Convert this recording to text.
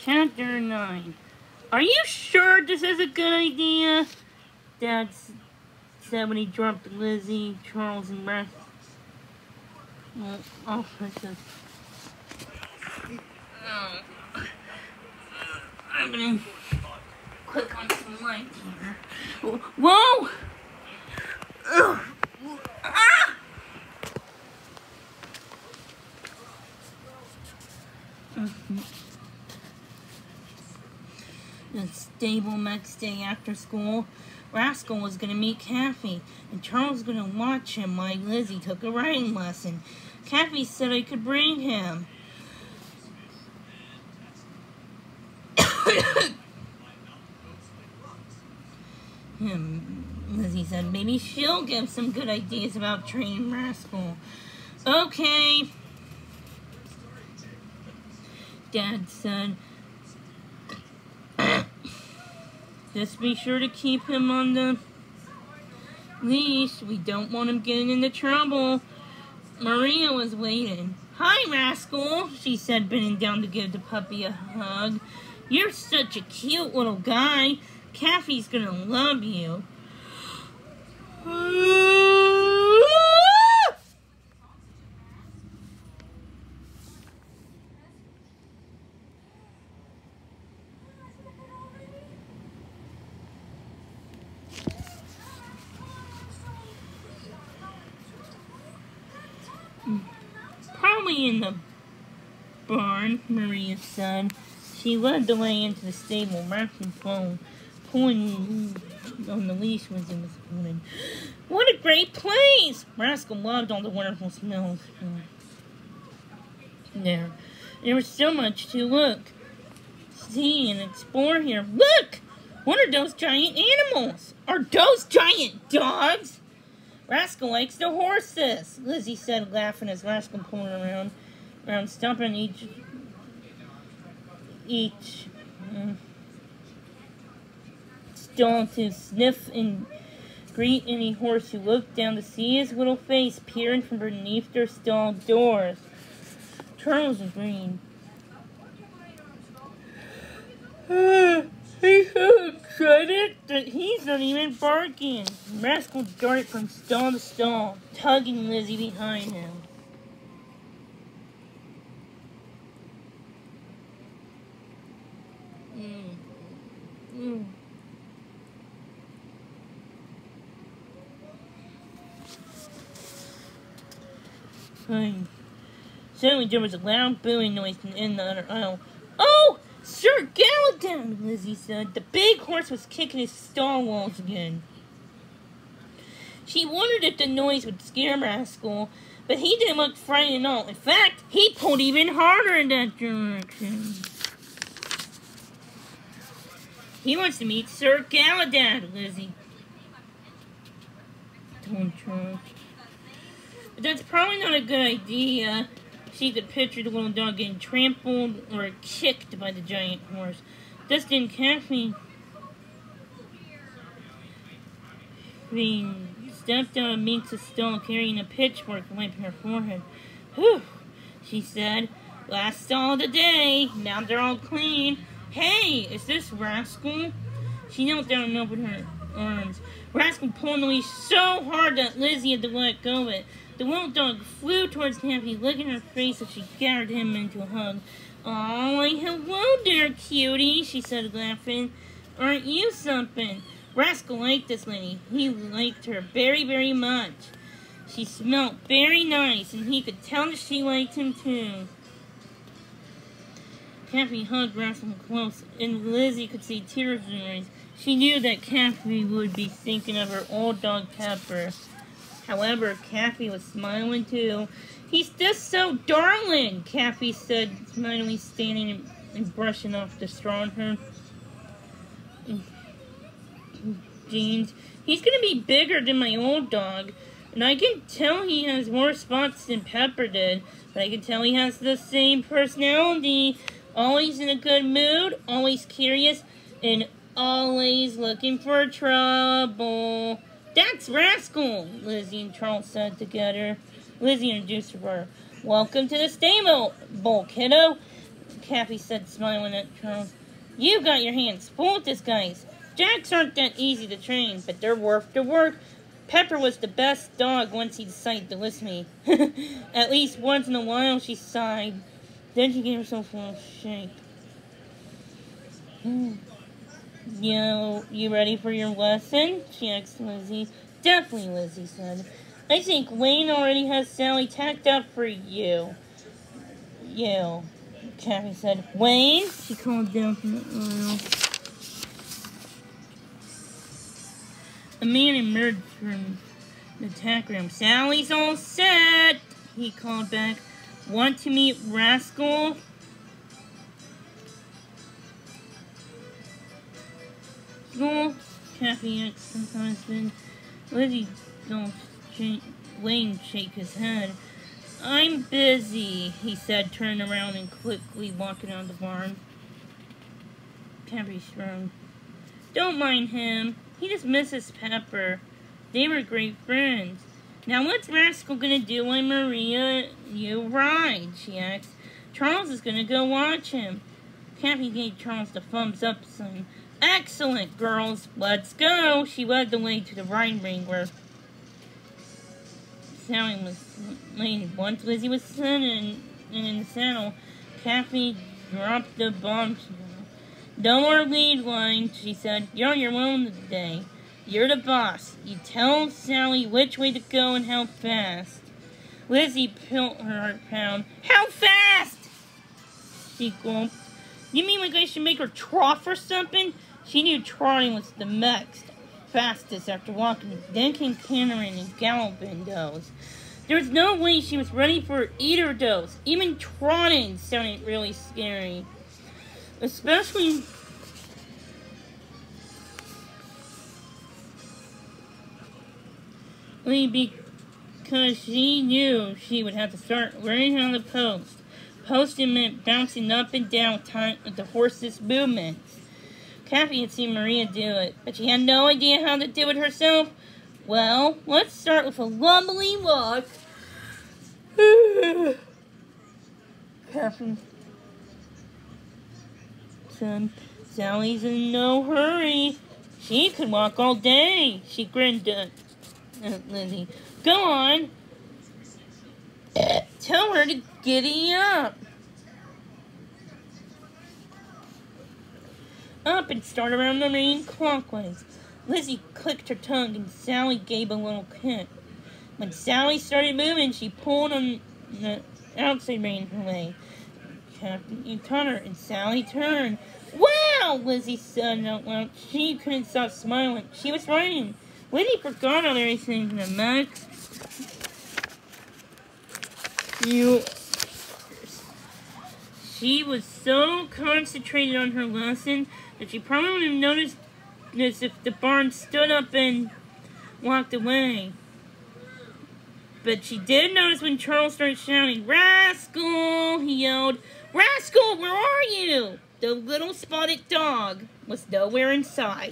Chapter 9. Are you sure this is a good idea? Dad said when he dropped Lizzie, Charles, and Rex. I'm gonna click on some light here. Whoa! Ah! The stable next day after school, Rascal was going to meet Kathy, and Charles was going to watch him while Lizzie took a writing lesson. Kathy said I could bring him. Lizzie said maybe she'll give some good ideas about training Rascal. Okay. Dad said, just be sure to keep him on the leash. We don't want him getting into trouble. Maria was waiting. Hi, Rascal, she said, bending down to give the puppy a hug. You're such a cute little guy. Kathy's gonna love you. Probably in the barn, Maria said. She led the way into the stable, Rascal pulling on the leash was pulling. What a great place! Rascal loved all the wonderful smells there. There was so much to look, see, and explore here. Look! What are those giant animals? Are those giant dogs? Rascal likes the horses, Lizzie said, laughing as Rascal pulled around stomping each stall to sniff and greet any horse who looked down to see his little face peering from beneath their stall doors. Charles agreed. He's so excited that he's not even barking. Rascal darted from stall to stall, tugging Lizzie behind him. Suddenly there was a loud booing noise in the other aisle. Oh! Sir Gallatin, Lizzie said. The big horse was kicking his stall walls again. She wondered if the noise would scare Rascal, but he didn't look frightened at all. In fact, he pulled even harder in that direction. He wants to meet Sir Gallatin, Lizzie told Charles. But that's probably not a good idea. She could picture the little dog getting trampled or kicked by the giant horse. Dusty and Kathy stepped out of Minx's stall carrying a pitchfork and wiping her forehead. Whew, she said. Last stall of the day. Now they're all clean. Hey, is this Rascal? She knelt down and opened her arms. Rascal pulled the leash so hard that Lizzie had to let go of it. The little dog flew towards Kathy, licking her face as she gathered him into a hug. "Aw, hello there, cutie," she said, laughing. "Aren't you something?" Rascal liked this lady. He liked her very, very much. She smelled very nice, and he could tell that she liked him, too. Kathy hugged Rascal close, and Lizzie could see tears in her eyes. She knew that Kathy would be thinking of her old dog, Pepper. However, Kathy was smiling too. "He's just so darling," Kathy said, smilingly, standing and brushing off the straw on her jeans. "He's going to be bigger than my old dog, and I can tell he has more spots than Pepper did, but I can tell he has the same personality. Always in a good mood, always curious, and always looking for trouble." "That's Rascal," Lizzie and Charles said together. Lizzie introduced her. "Welcome to the stable, kiddo. Kathy said, smiling at Charles. You got your hands full with this, guys. Jacks aren't that easy to train, but they're worth the work. Pepper was the best dog once he decided to listen to me. At least once in a while, she sighed. Then she gave herself a little shake. You ready for your lesson? She asked Lizzie. Definitely, Lizzie said. I think Wayne already has Sally tacked up for you. Kathy said. Wayne? She called down from the oil. A man emerged from the tack room. Sally's all set, he called back. Want to meet Rascal? School? Kathy asked her husband. Lizzie don't Wayne shake his head. I'm busy, he said, turning around and quickly walking out of the barn. Kathy shrugged. Don't mind him. He just misses Pepper. They were great friends. Now what's Rascal gonna do when Maria you ride? She asked. Charles is gonna go watch him. Kathy gave Charles the thumbs up sign. Excellent, girls. Let's go. She led the way to the riding ring where Sally was laying. Once Lizzie was sitting in the saddle, Kathy dropped the bombshell. No more lead lines, she said. You're on your own today. You're the boss. You tell Sally which way to go and how fast. Lizzie felt her heart pound. How fast? She gulped. You mean like I should make her trot or something? She knew trotting was the next fastest after walking. Then came cantering and galloping those. There was no way she was ready for either of those. Even trotting sounded really scary. Especially because she knew she would have to start learning how to post. Posting meant bouncing up and down time with the horse's movements. Kathy had seen Maria do it, but she had no idea how to do it herself. Well, let's start with a lovely walk. Kathy said, Sally's in no hurry. She could walk all day. She grinned at Lizzie. Go on. Tell her to giddy up. Up and start around the ring clockwise. Lizzie clicked her tongue and Sally gave a little kick. When Sally started moving, she pulled on the outside rein her way. Captain taught her and Sally turned. Wow! Lizzie said out loud. She couldn't stop smiling. She was right. Lizzie forgot all everything in the mud. She was so concentrated on her lesson that she probably would have noticed this if the barn stood up and walked away. But she did notice when Charles started shouting, Rascal! He yelled, Rascal, where are you? The little spotted dog was nowhere in sight.